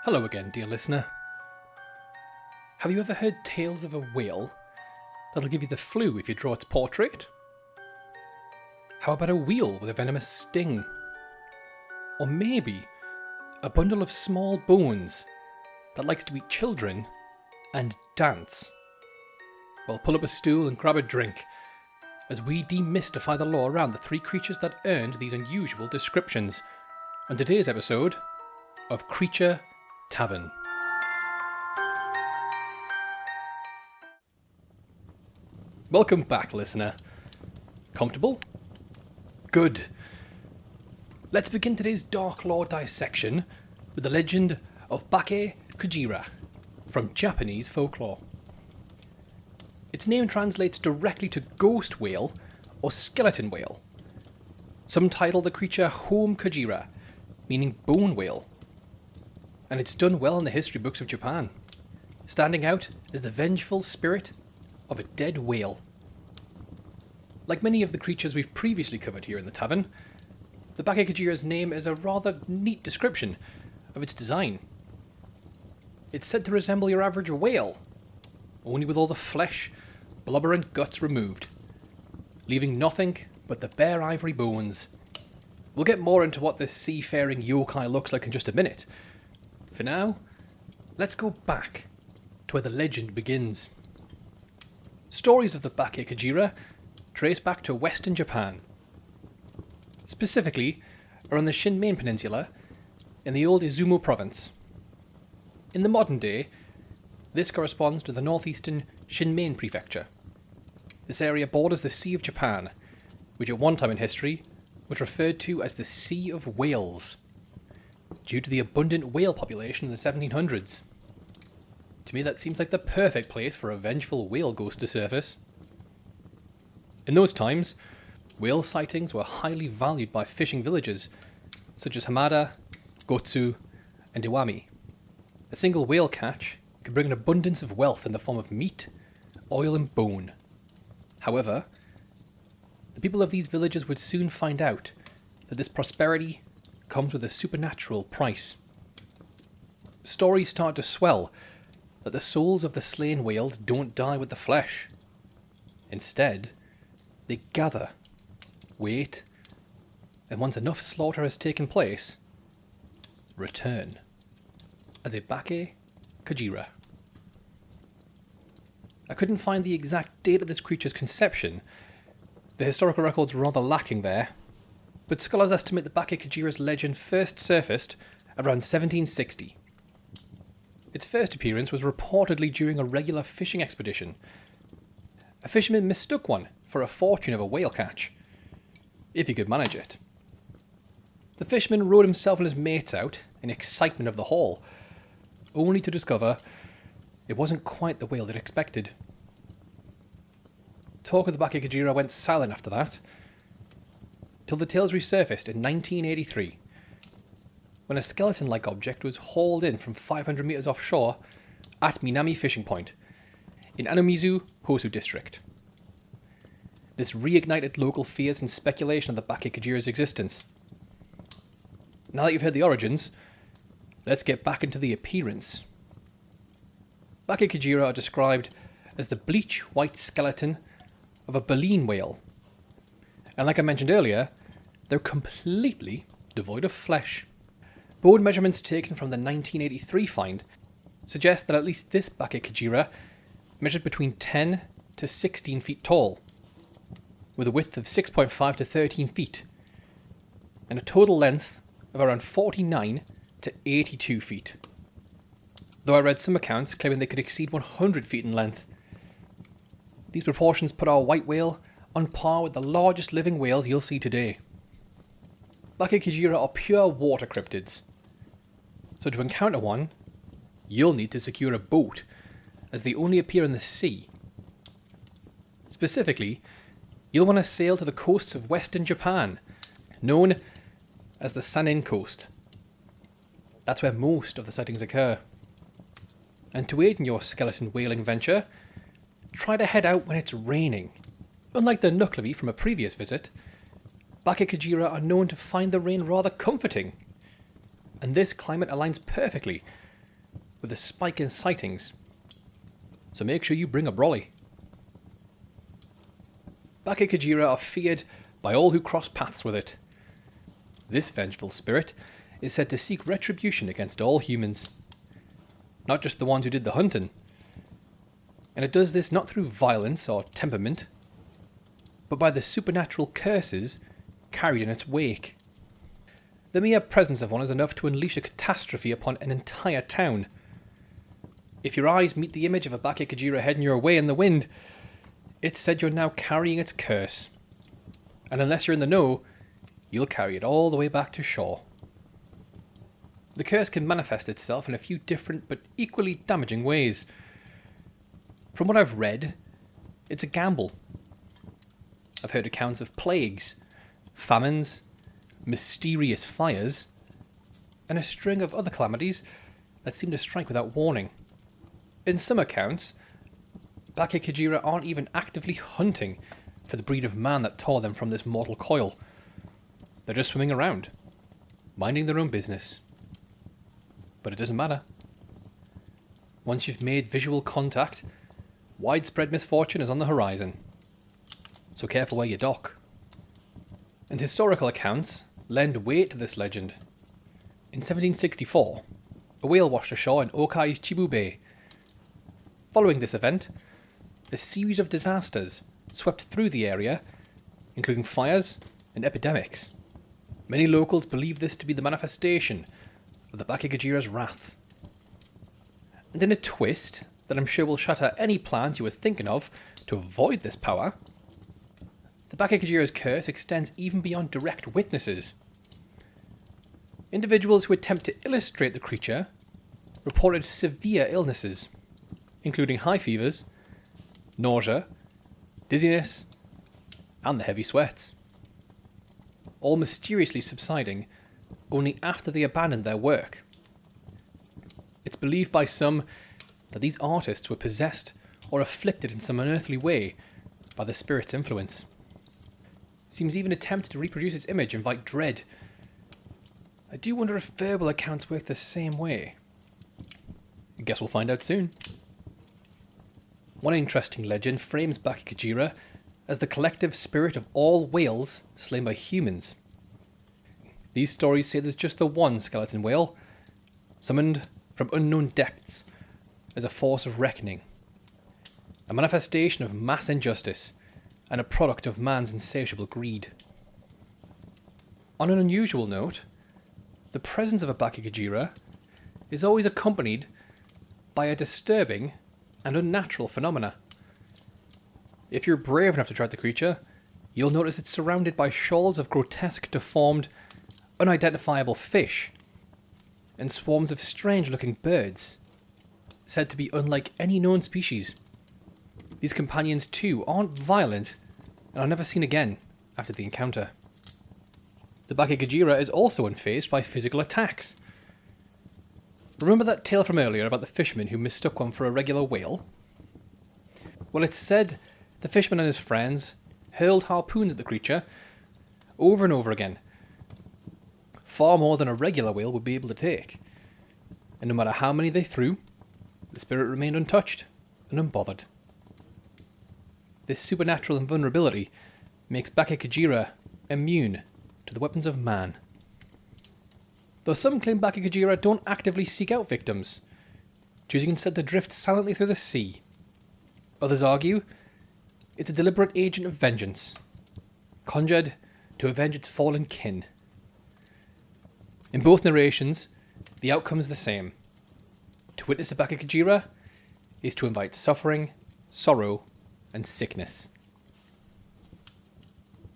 Hello again, dear listener. Have you ever heard tales of a whale that'll give you the flu if you draw its portrait? How about a wheel with a venomous sting? Or maybe a bundle of small bones that likes to eat children and dance? Well, pull up a stool and grab a drink as we demystify the lore around the three creatures that earned these unusual descriptions on today's episode of Creature Tavern. Welcome back, listener. Comfortable? Good. Let's begin today's dark lore dissection with the legend of Bake Kujira from Japanese folklore. Its name translates directly to ghost whale or skeleton whale. Some title the creature Home Kujira, meaning bone whale. And it's done well in the history books of Japan, standing out as the vengeful spirit of a dead whale. Like many of the creatures we've previously covered here in the tavern, the Bake Kujira's name is a rather neat description of its design. It's said to resemble your average whale, only with all the flesh, blubber and guts removed, leaving nothing but the bare ivory bones. We'll get more into what this seafaring yokai looks like in just a minute. For now, let's go back to where the legend begins. Stories of the Bake Kujira trace back to western Japan, specifically around the Shinmei Peninsula in the old Izumo province. In the modern day, this corresponds to the northeastern Shinmei prefecture. This area borders the Sea of Japan, which at one time in history was referred to as the Sea of Whales, due to the abundant whale population in the 1700s. To me, that seems like the perfect place for a vengeful whale ghost to surface. In those times, whale sightings were highly valued by fishing villages such as Hamada, Gotsu, and Iwami. A single whale catch could bring an abundance of wealth in the form of meat, oil, and bone. However, the people of these villages would soon find out that this prosperity comes with a supernatural price. Stories start to swell that the souls of the slain whales don't die with the flesh. Instead, they gather, wait, and once enough slaughter has taken place, return as a Bake Kujira. I couldn't find the exact date of this creature's conception. The historical record's rather lacking there, but scholars estimate the Bake Kujira's legend first surfaced around 1760. Its first appearance was reportedly during a regular fishing expedition. A fisherman mistook one for a fortune of a whale catch, if he could manage it. The fisherman rowed himself and his mates out in excitement of the haul, only to discover it wasn't quite the whale they'd expected. Talk of the Bake Kujira went silent after that, till the tales resurfaced in 1983, when a skeleton-like object was hauled in from 500 metres offshore at Minami Fishing Point, in Anomizu, Hosu District. This reignited local fears and speculation of the Bake Kujira's existence. Now that you've heard the origins, let's get back into the appearance. Bake Kujira are described as the bleach white skeleton of a baleen whale. And like I mentioned earlier, they're completely devoid of flesh. Bone measurements taken from the 1983 find suggest that at least this Bake Kujira measured between 10 to 16 feet tall, with a width of 6.5 to 13 feet, and a total length of around 49 to 82 feet. Though I read some accounts claiming they could exceed 100 feet in length. These proportions put our white whale on par with the largest living whales you'll see today. Bake Kujira are pure water cryptids, so to encounter one, you'll need to secure a boat, as they only appear in the sea. Specifically, you'll want to sail to the coasts of western Japan, known as the Sanin Coast. That's where most of the sightings occur. And to aid in your skeleton whaling venture, try to head out when it's raining. Unlike the Nuclevi from a previous visit, Bake Kujira are known to find the rain rather comforting, and this climate aligns perfectly with a spike in sightings, so make sure you bring a brolly. Bake Kujira are feared by all who cross paths with it. This vengeful spirit is said to seek retribution against all humans, not just the ones who did the hunting. And it does this not through violence or temperament, but by the supernatural curses carried in its wake. The mere presence of one is enough to unleash a catastrophe upon an entire town. If your eyes meet the image of a Bake Kujira heading your way in the wind, it's said you're now carrying its curse. And unless you're in the know, you'll carry it all the way back to shore. The curse can manifest itself in a few different but equally damaging ways. From what I've read, it's a gamble. I've heard accounts of plagues, famines, mysterious fires, and a string of other calamities that seem to strike without warning. In some accounts, Bake Kujira aren't even actively hunting for the breed of man that tore them from this mortal coil. They're just swimming around, minding their own business. But it doesn't matter. Once you've made visual contact, widespread misfortune is on the horizon. So careful where you dock. And historical accounts lend weight to this legend. In 1764, a whale washed ashore in Okai's Chibu Bay. Following this event, a series of disasters swept through the area, including fires and epidemics. Many locals believe this to be the manifestation of the Bake Kujira's wrath. And in a twist that I'm sure will shatter any plans you were thinking of to avoid this power, the Bake Kujira's curse extends even beyond direct witnesses. Individuals who attempt to illustrate the creature reported severe illnesses, including high fevers, nausea, dizziness, and the heavy sweats, all mysteriously subsiding only after they abandoned their work. It's believed by some that these artists were possessed or afflicted in some unearthly way by the spirit's influence. Seems even attempts to reproduce its image invite dread. I do wonder if verbal accounts work the same way. I guess we'll find out soon. One interesting legend frames Bake Kujira as the collective spirit of all whales slain by humans. These stories say there's just the one skeleton whale, summoned from unknown depths as a force of reckoning, a manifestation of mass injustice and a product of man's insatiable greed. On an unusual note, the presence of a Bake Kujira is always accompanied by a disturbing and unnatural phenomena. If you're brave enough to try the creature, you'll notice it's surrounded by shoals of grotesque, deformed, unidentifiable fish, and swarms of strange-looking birds, said to be unlike any known species. These companions too aren't violent and are never seen again after the encounter. The Bake Kujira is also unfazed by physical attacks. Remember that tale from earlier about the fisherman who mistook one for a regular whale? Well, it's said the fisherman and his friends hurled harpoons at the creature over and over again, far more than a regular whale would be able to take. And no matter how many they threw, the spirit remained untouched and unbothered. This supernatural invulnerability makes Bake Kujira immune to the weapons of man. Though some claim Bake Kujira don't actively seek out victims, choosing instead to drift silently through the sea. Others argue it's a deliberate agent of vengeance, conjured to avenge its fallen kin. In both narrations, the outcome is the same. To witness a Bake Kujira is to invite suffering, sorrow, and sickness.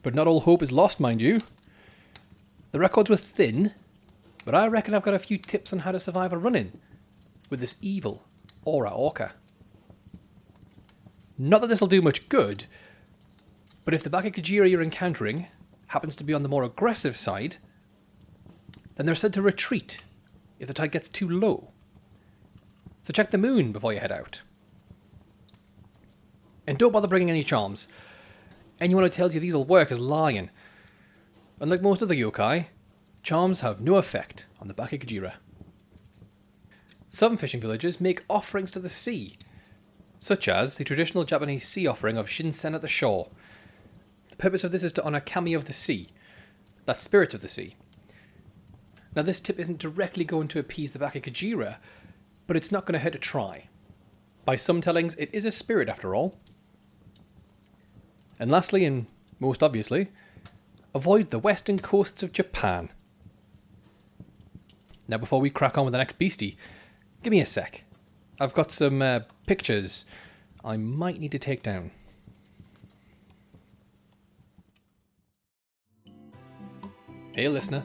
But not all hope is lost, mind you. The records were thin, but I reckon I've got a few tips on how to survive a run-in with this evil Aura Orca. Not that this will do much good, but if the Bake Kujira you're encountering happens to be on the more aggressive side, then they're said to retreat if the tide gets too low. So check the moon before you head out. And don't bother bringing any charms. Anyone who tells you these will work is lying. Unlike most other yokai, charms have no effect on the Bake Kujira. Some fishing villages make offerings to the sea, such as the traditional Japanese sea offering of shinsen at the shore. The purpose of this is to honour kami of the sea, that's spirits of the sea. Now this tip isn't directly going to appease the Bake Kujira, but it's not going to hurt to try. By some tellings, it is a spirit after all. And lastly, and most obviously, avoid the western coasts of Japan. Now before we crack on with the next beastie, give me a sec. I've got some pictures I might need to take down. Hey listener,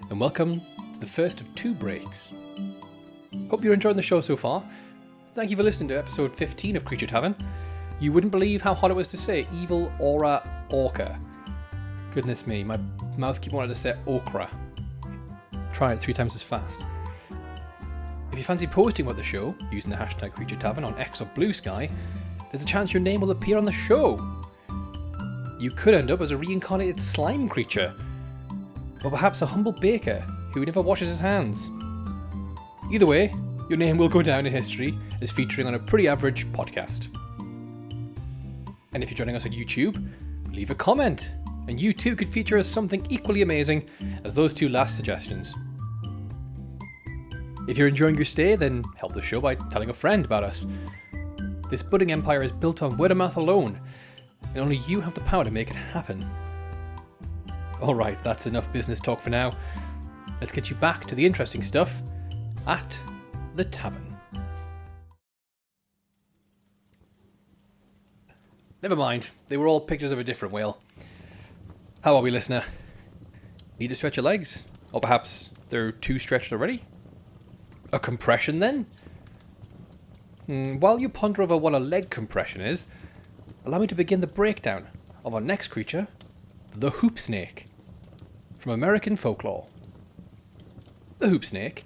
and welcome to the first of 2 breaks. Hope you're enjoying the show so far. Thank you for listening to episode 15 of Creature Tavern. You wouldn't believe how hard it was to say evil aura orca. Goodness me, my mouth keeps wanting to say okra. Try it 3 times as fast. If you fancy posting about the show using the hashtag Creature Tavern on X or Blue Sky, there's a chance your name will appear on the show. You could end up as a reincarnated slime creature, or perhaps a humble baker who never washes his hands. Either way, your name will go down in history as featuring on a pretty average podcast. And if you're joining us on YouTube, leave a comment, and you too could feature as something equally amazing as those 2 last suggestions. If you're enjoying your stay, then help the show by telling a friend about us. This budding empire is built on word of mouth alone, and only you have the power to make it happen. Alright, that's enough business talk for now. Let's get you back to the interesting stuff at the Tavern. Never mind, they were all pictures of a different whale. How are we, listener? Need to stretch your legs? Or perhaps they're too stretched already? A compression then? While you ponder over what a leg compression is, allow me to begin the breakdown of our next creature, the hoop snake, from American folklore. The hoop snake,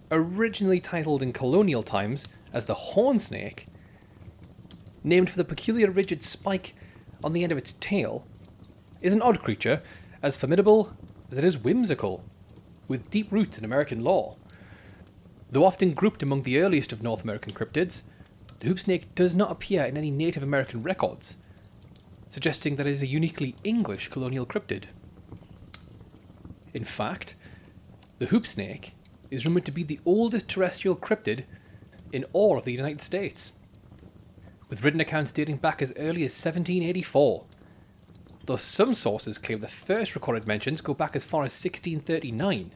originally titled in colonial times as the horn snake, named for the peculiar rigid spike on the end of its tail, is an odd creature as formidable as it is whimsical, with deep roots in American lore. Though often grouped among the earliest of North American cryptids, the hoop snake does not appear in any Native American records, suggesting that it is a uniquely English colonial cryptid. In fact, the hoop snake is rumoured to be the oldest terrestrial cryptid in all of the United States, with written accounts dating back as early as 1784, though some sources claim the first recorded mentions go back as far as 1639.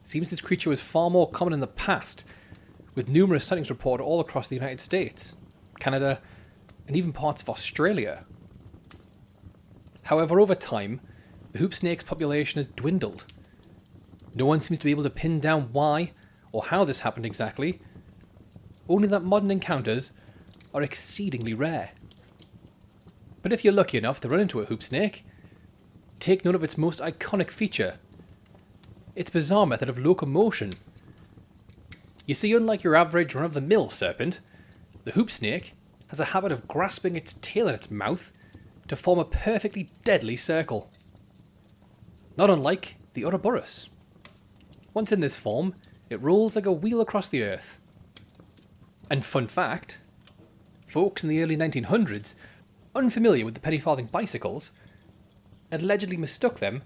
Seems this creature was far more common in the past, with numerous sightings reported all across the United States, Canada, and even parts of Australia. However, over time, the hoop snake's population has dwindled. No one seems to be able to pin down why or how this happened exactly, only that modern encounters are exceedingly rare. But if you're lucky enough to run into a hoop snake, take note of its most iconic feature, its bizarre method of locomotion. You see, unlike your average run-of-the-mill serpent, the hoop snake has a habit of grasping its tail in its mouth to form a perfectly deadly circle. Not unlike the Ouroboros. Once in this form, it rolls like a wheel across the earth. And fun fact, folks in the early 1900s, unfamiliar with the penny farthing bicycles, allegedly mistook them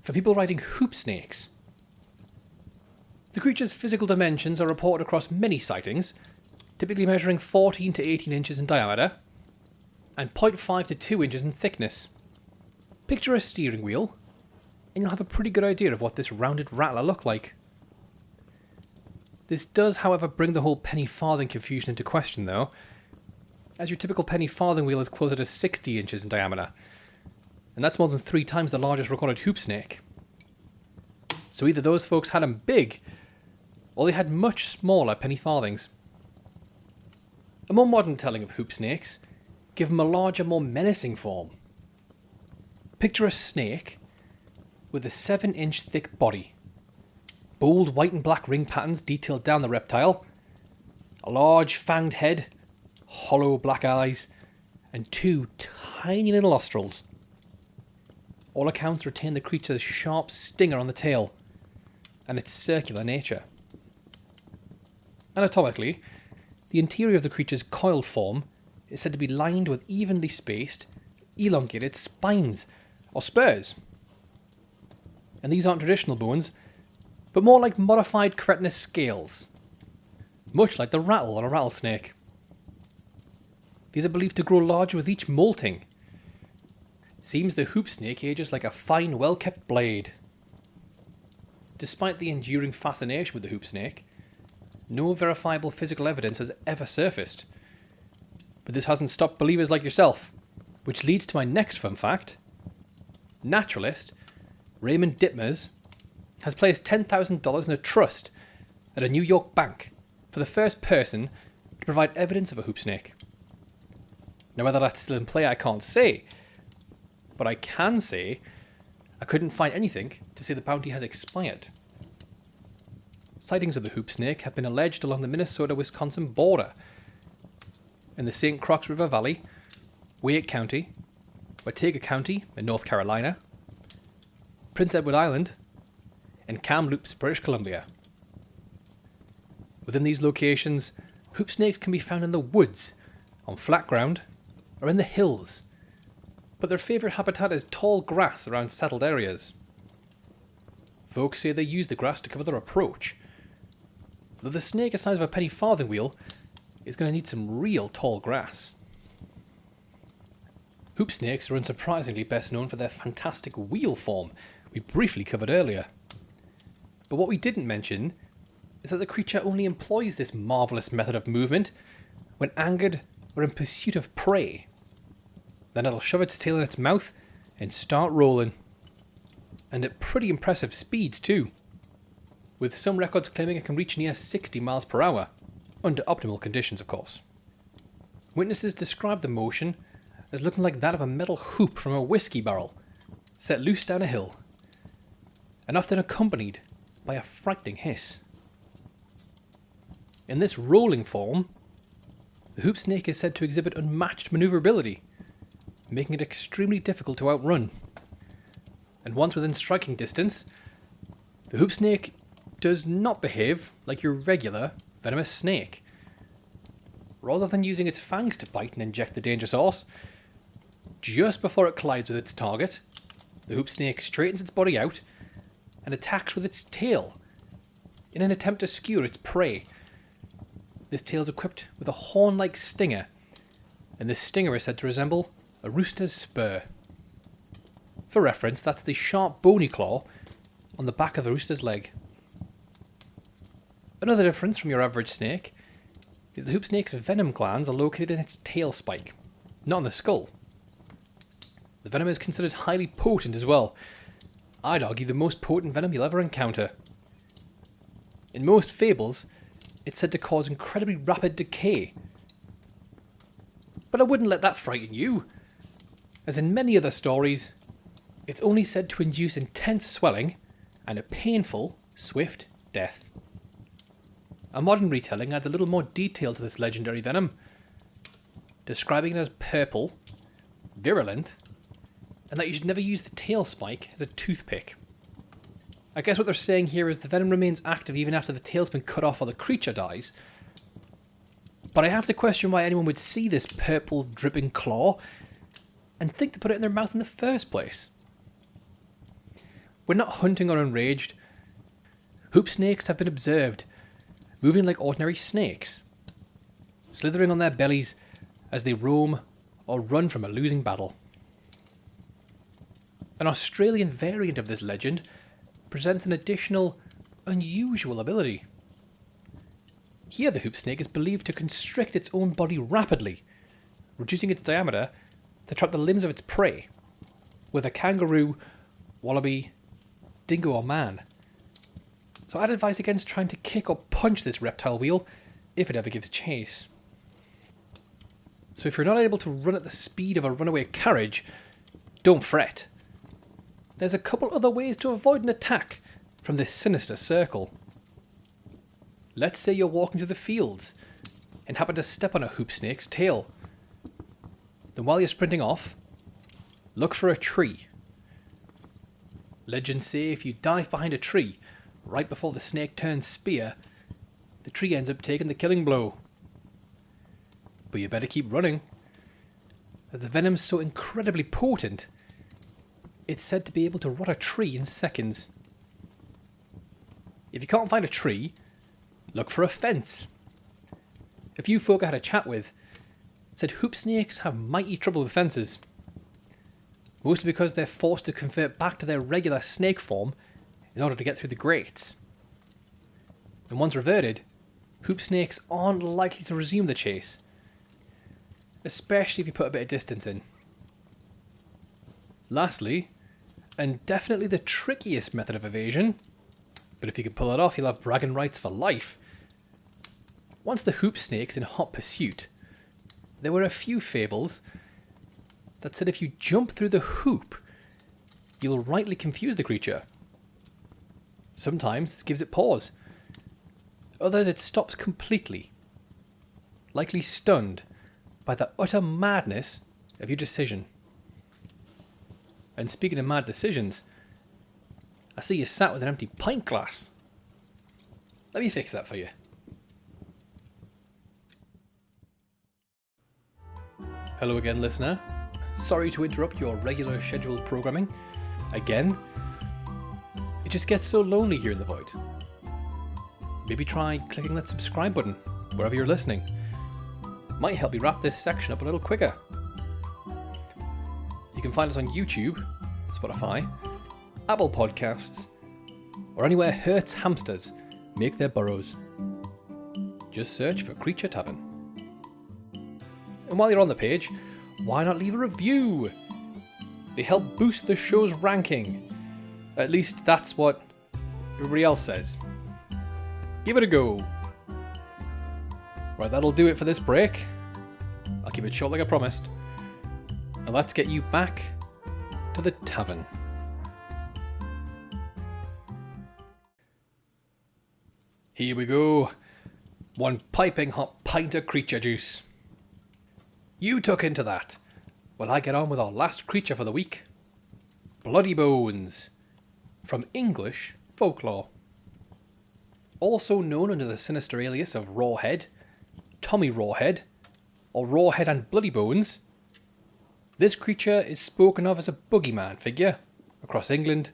for people riding hoop snakes. The creature's physical dimensions are reported across many sightings, typically measuring 14 to 18 inches in diameter and 0.5 to 2 inches in thickness. Picture a steering wheel, and you'll have a pretty good idea of what this rounded rattler looked like. This does, however, bring the whole penny farthing confusion into question though, as your typical penny farthing wheel is closer to 60 inches in diameter, and that's more than 3 times the largest recorded hoop snake. So either those folks had them big, or they had much smaller penny farthings. A more modern telling of hoop snakes give them a larger, more menacing form. Picture a snake with a 7-inch thick body, bold white and black ring patterns detailed down the reptile, a large fanged head, hollow black eyes, and 2 tiny little nostrils. All accounts retain the creature's sharp stinger on the tail. and its circular nature. Anatomically, the interior of the creature's coiled form is said to be lined with evenly spaced, elongated spines, or spurs. And these aren't traditional bones, but more like modified cretinous scales, much like the rattle on a rattlesnake. These are believed to grow larger with each molting. Seems the hoop snake ages like a fine, well-kept blade. Despite the enduring fascination with the hoop snake, no verifiable physical evidence has ever surfaced. But this hasn't stopped believers like yourself, which leads to my next fun fact. Naturalist Raymond Dittmers has placed $10,000 in a trust at a New York bank for the first person to provide evidence of a hoop snake. Now, whether that's still in play, I can't say, but I can say I couldn't find anything to say the bounty has expired. Sightings of the hoop snake have been alleged along the Minnesota-Wisconsin border, in the St. Croix River Valley, Wake County, Watauga County in North Carolina, Prince Edward Island, and Kamloops, British Columbia. Within these locations, hoop snakes can be found in the woods, on flat ground, or in the hills, but their favourite habitat is tall grass around settled areas. Folks say they use the grass to cover their approach, though the snake the size of a penny farthing wheel is going to need some real tall grass. Hoop snakes are unsurprisingly best known for their fantastic wheel form we briefly covered earlier. But what we didn't mention is that the creature only employs this marvellous method of movement when angered or in pursuit of prey. Then it'll shove its tail in its mouth and start rolling. And at pretty impressive speeds too, with some records claiming it can reach near 60 miles per hour, under optimal conditions of course. Witnesses describe the motion as looking like that of a metal hoop from a whiskey barrel, set loose down a hill, and often accompanied by a frightening hiss. In this rolling form, the hoop snake is said to exhibit unmatched maneuverability, making it extremely difficult to outrun. And once within striking distance, the hoop snake does not behave like your regular venomous snake. Rather than using its fangs to bite and inject the danger source, just before it collides with its target, the hoop snake straightens its body out and attacks with its tail in an attempt to skewer its prey. This tail is equipped with a horn-like stinger, and this stinger is said to resemble a rooster's spur. For reference, that's the sharp bony claw on the back of a rooster's leg. Another difference from your average snake is the hoop snake's venom glands are located in its tail spike, not in the skull. The venom is considered highly potent as well. I'd argue the most potent venom you'll ever encounter. In most fables, it's said to cause incredibly rapid decay. But I wouldn't let that frighten you. As in many other stories, it's only said to induce intense swelling and a painful, swift death. A modern retelling adds a little more detail to this legendary venom, describing it as purple, virulent, and that you should never use the tail spike as a toothpick. I guess what they're saying here is the venom remains active even after the tail's been cut off or the creature dies. But I have to question why anyone would see this purple dripping claw and think to put it in their mouth in the first place. When not hunting or enraged, hoop snakes have been observed moving like ordinary snakes, slithering on their bellies as they roam or run from a losing battle. An Australian variant of this legend presents an additional, unusual ability. Here the hoop snake is believed to constrict its own body rapidly, reducing its diameter to trap the limbs of its prey, whether kangaroo, wallaby, dingo or man. So I'd advise against trying to kick or punch this reptile wheel if it ever gives chase. So if you're not able to run at the speed of a runaway carriage, don't fret. There's a couple other ways to avoid an attack from this sinister circle. Let's say you're walking through the fields and happen to step on a hoop snake's tail. Then while you're sprinting off, look for a tree. Legends say if you dive behind a tree right before the snake turns spear, the tree ends up taking the killing blow. But you better keep running, as the venom's so incredibly potent, it's said to be able to rot a tree in seconds. If you can't find a tree, look for a fence. A few folk I had a chat with said hoop snakes have mighty trouble with fences, mostly because they're forced to convert back to their regular snake form in order to get through the grates. And once reverted, hoop snakes aren't likely to resume the chase, especially if you put a bit of distance in. Lastly, and definitely the trickiest method of evasion, but if you can pull it off you'll have bragging rights for life. Once the hoop snake's in hot pursuit, there were a few fables that said if you jump through the hoop, you'll rightly confuse the creature. Sometimes this gives it pause. Others it stops completely, likely stunned by the utter madness of your decision. And speaking of mad decisions, I see you sat with an empty pint glass. Let me fix that for you. Hello again, listener. Sorry to interrupt your regular scheduled programming. Again, it just gets so lonely here in the void. Maybe try clicking that subscribe button wherever you're listening. Might help me wrap this section up a little quicker. You can find us on YouTube, Spotify, Apple Podcasts, or anywhere Hertz hamsters make their burrows. Just search for Creature Tavern. And while you're on the page, why not leave a review? They help boost the show's ranking. At least that's what everybody else says. Give it a go. Right, that'll do it for this break. I'll keep it short like I promised. And let's get you back to the tavern. Here we go. One piping hot pint of creature juice. You tuck into that while I get on with our last creature for the week. Bloody Bones, from English folklore. Also known under the sinister alias of Rawhead, Tommy Rawhead, or Rawhead and Bloody Bones, this creature is spoken of as a boogeyman figure across England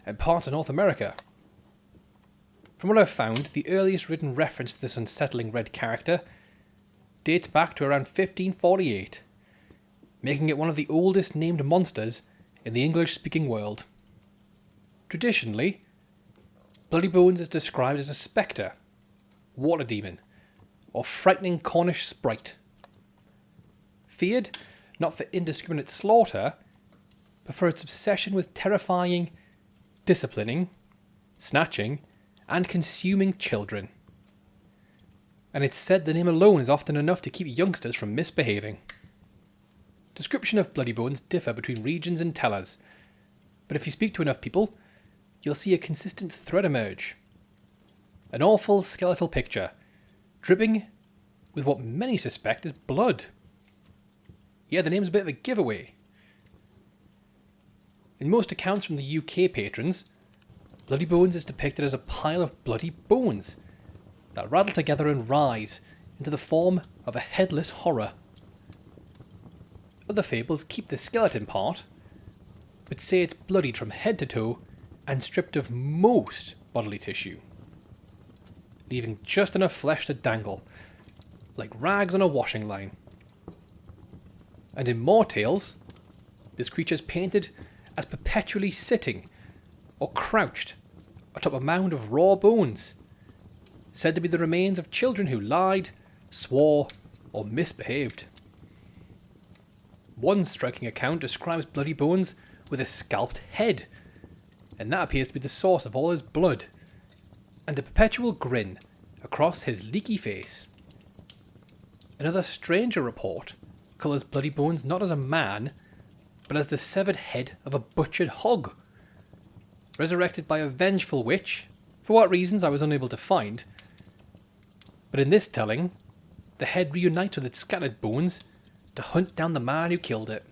and parts of North America. From what I've found, the earliest written reference to this unsettling red character dates back to around 1548, making it one of the oldest named monsters in the English-speaking world. Traditionally, Bloody Bones is described as a spectre, water demon, or frightening Cornish sprite. Feared not for indiscriminate slaughter, but for its obsession with terrifying, disciplining, snatching, and consuming children. And it's said the name alone is often enough to keep youngsters from misbehaving. Description of Bloody Bones differ between regions and tellers, but if you speak to enough people, you'll see a consistent thread emerge. An awful skeletal picture, dripping with what many suspect is blood. Yeah, the name's a bit of a giveaway. In most accounts from the UK patrons, Bloody Bones is depicted as a pile of bloody bones that rattle together and rise into the form of a headless horror. Other fables keep the skeleton part, but say it's bloodied from head to toe and stripped of most bodily tissue, leaving just enough flesh to dangle, like rags on a washing line. And in more tales, this creature is painted as perpetually sitting or crouched atop a mound of raw bones, said to be the remains of children who lied, swore, or misbehaved. One striking account describes Bloody Bones with a scalped head, and that appears to be the source of all his blood, and a perpetual grin across his leaky face. Another stranger report colours Bloody Bones not as a man, but as the severed head of a butchered hog, resurrected by a vengeful witch, for what reasons I was unable to find. But in this telling, the head reunites with its scattered bones to hunt down the man who killed it.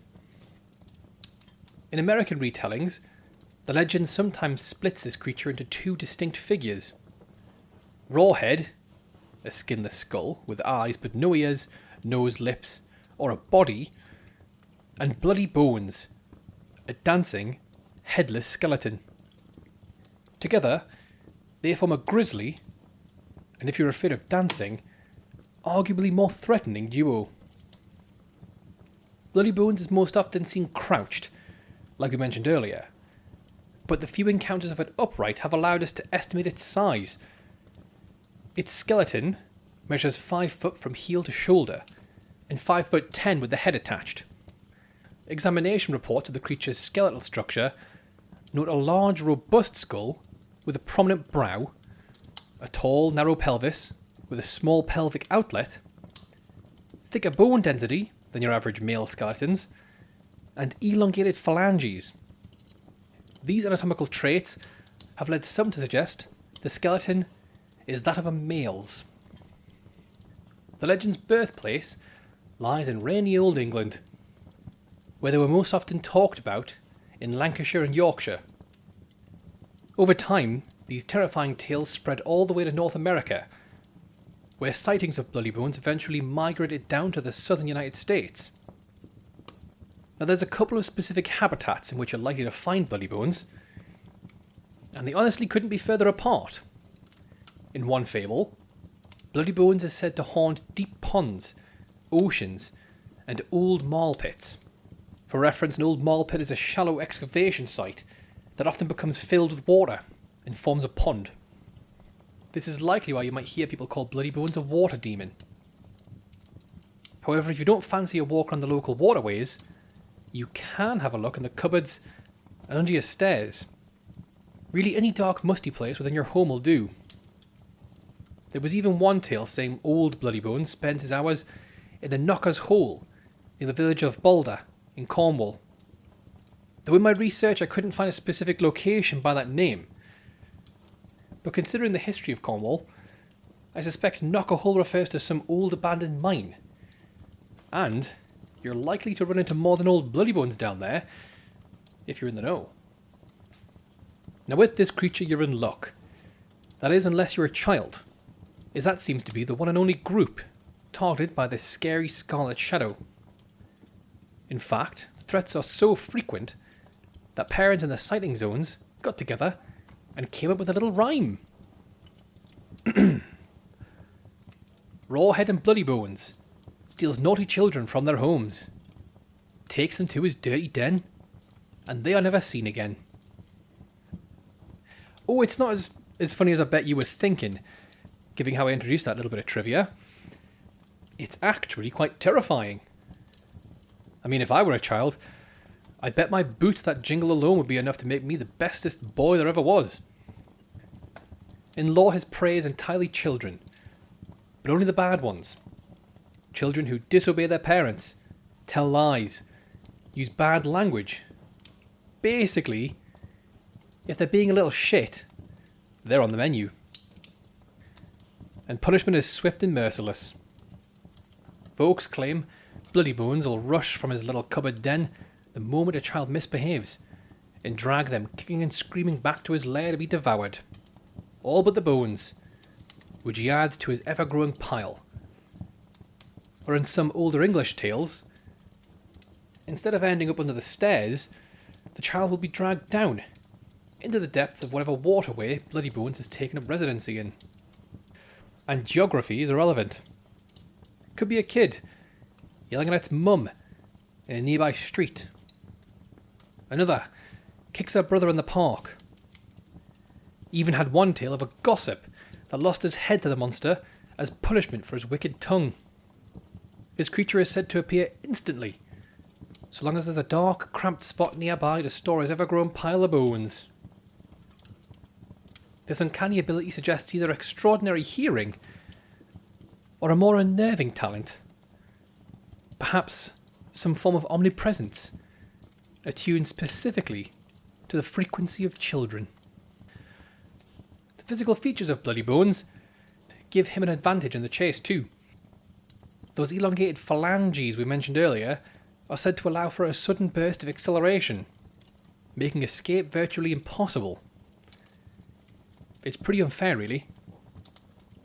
In American retellings, The legend sometimes splits this creature into two distinct figures. Rawhead, a skinless skull with eyes but no ears, nose, lips, or a body, and Bloody Bones, a dancing, headless skeleton. Together, they form a grisly, and if you're afraid of dancing, arguably more threatening duo. Bloody Bones is most often seen crouched, like we mentioned earlier, but the few encounters of it upright have allowed us to estimate its size. Its skeleton measures 5 foot from heel to shoulder, and 5 foot 10 with the head attached. Examination reports of the creature's skeletal structure note a large, robust skull with a prominent brow, a tall, narrow pelvis with a small pelvic outlet, thicker bone density than your average male skeletons, and elongated phalanges. These anatomical traits have led some to suggest the skeleton is that of a male's. The legend's birthplace lies in rainy old England, where they were most often talked about in Lancashire and Yorkshire. Over time, these terrifying tales spread all the way to North America, where sightings of Bloody Bones eventually migrated down to the southern United States. Now there's a couple of specific habitats in which you're likely to find Bloody Bones, and they honestly couldn't be further apart. In one fable, Bloody Bones is said to haunt deep ponds, oceans, and old marl pits. For reference, an old marl pit is a shallow excavation site that often becomes filled with water and forms a pond. This is likely why you might hear people call Bloody Bones a water demon. However, if you don't fancy a walk around the local waterways, you can have a look in the cupboards and under your stairs. Really, any dark, musty place within your home will do. There was even one tale saying old Bloody Bones spends his hours in the Knocker's Hole in the village of Balder in Cornwall. Though in my research I couldn't find a specific location by that name. But considering the history of Cornwall, I suspect Knocker Hole refers to some old abandoned mine. And you're likely to run into more than old Bloody Bones down there, if you're in the know. Now with this creature you're in luck. That is, unless you're a child, as that seems to be the one and only group targeted by this scary scarlet shadow. In fact, threats are so frequent that parents in the sighting zones got together and came up with a little rhyme. Rawhead and Bloody Bones steals naughty children from their homes, takes them to his dirty den, and they are never seen again. Oh, it's not as funny as I bet you were thinking, given how I introduced that little bit of trivia. It's actually quite terrifying. I mean, if I were a child, I bet my boots that jingle alone would be enough to make me the bestest boy there ever was. In lore, his prey is entirely children, but only the bad ones. Children who disobey their parents, tell lies, use bad language. Basically, if they're being a little shit, they're on the menu. And punishment is swift and merciless. Folks claim Bloody Bones will rush from his little cupboard den the moment a child misbehaves, and drag them kicking and screaming back to his lair to be devoured. All but the bones, which he adds to his ever-growing pile. Or in some older English tales, instead of ending up under the stairs, the child will be dragged down into the depths of whatever waterway Bloody Bones has taken up residency in. And geography is irrelevant. Could be a kid yelling at its mum in a nearby street. Another kicks her brother in the park. Even had one tale of a gossip that lost his head to the monster as punishment for his wicked tongue. This creature is said to appear instantly, so long as there's a dark, cramped spot nearby to store his ever-grown pile of bones. This uncanny ability suggests either extraordinary hearing or a more unnerving talent. Perhaps some form of omnipresence, attuned specifically to the frequency of children. The physical features of Bloody Bones give him an advantage in the chase too. Those elongated phalanges we mentioned earlier are said to allow for a sudden burst of acceleration. making escape virtually impossible. It's pretty unfair, really.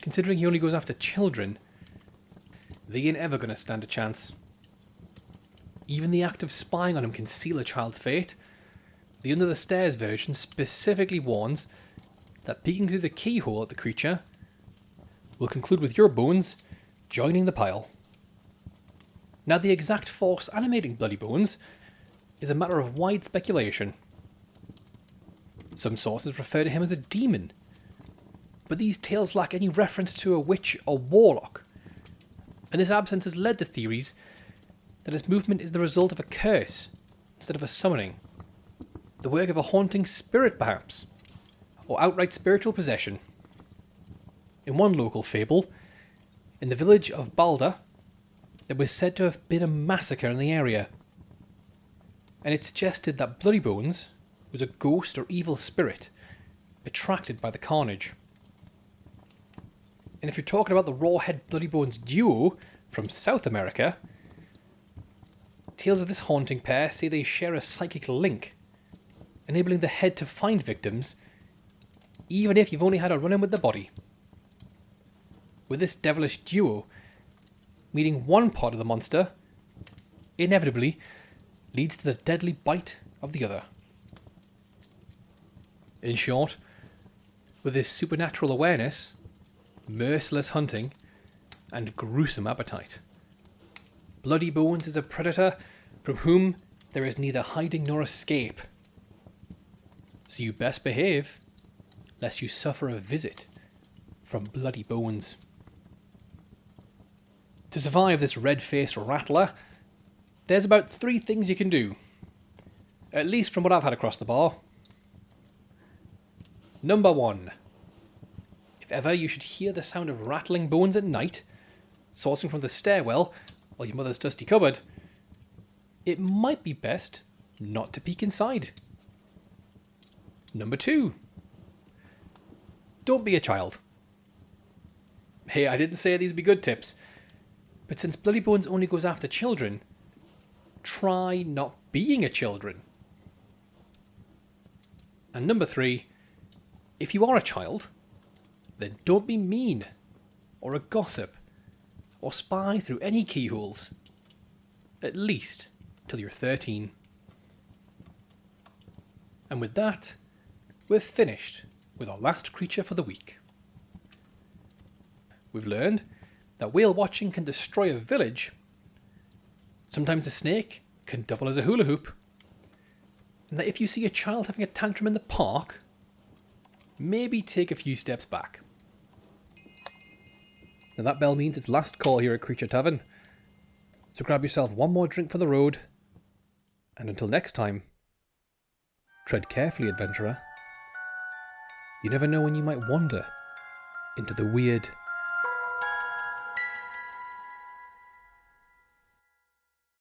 Considering he only goes after children, they ain't ever going to stand a chance. Even the act of spying on him can seal a child's fate. The under the stairs version specifically warns that peeking through the keyhole at the creature will conclude with your bones joining the pile. Now, the exact force animating Bloody Bones is a matter of wide speculation. Some sources refer to him as a demon, but these tales lack any reference to a witch or warlock, and this absence has led to theories that his movement is the result of a curse instead of a summoning, the work of a haunting spirit perhaps, or outright spiritual possession. In one local fable, in the village of Balda, there was said to have been a massacre in the area, and it suggested that Bloody Bones was a ghost or evil spirit attracted by the carnage. And if you're talking about the Rawhead Bloody Bones duo from South America, tales of this haunting pair say they share a psychic link, enabling the head to find victims even if you've only had a run-in with the body. With this devilish duo, meeting one part of the monster inevitably leads to the deadly bite of the other. In short, with this supernatural awareness, merciless hunting, and gruesome appetite, Bloody Bones is a predator from whom there is neither hiding nor escape. So you best behave, lest you suffer a visit from Bloody Bones. To survive this red-faced rattler, there's about 3 things you can do, at least from what I've had across the bar. Number 1. If ever you should hear the sound of rattling bones at night, sourcing from the stairwell or your mother's dusty cupboard, it might be best not to peek inside. Number 2. Don't be a child. Hey, I didn't say these would be good tips, but since Bloody Bones only goes after children, try not being a children. And number 3, if you are a child, then don't be mean, or a gossip, or spy through any keyholes, at least till you're 13. And with that, we're finished with our last creature for the week. We've learned that whale watching can destroy a village. Sometimes a snake can double as a hula hoop. And that if you see a child having a tantrum in the park, maybe take a few steps back. Now that bell means it's last call here at Creature Tavern. So grab yourself one more drink for the road. And until next time, tread carefully, adventurer. You never know when you might wander into the weird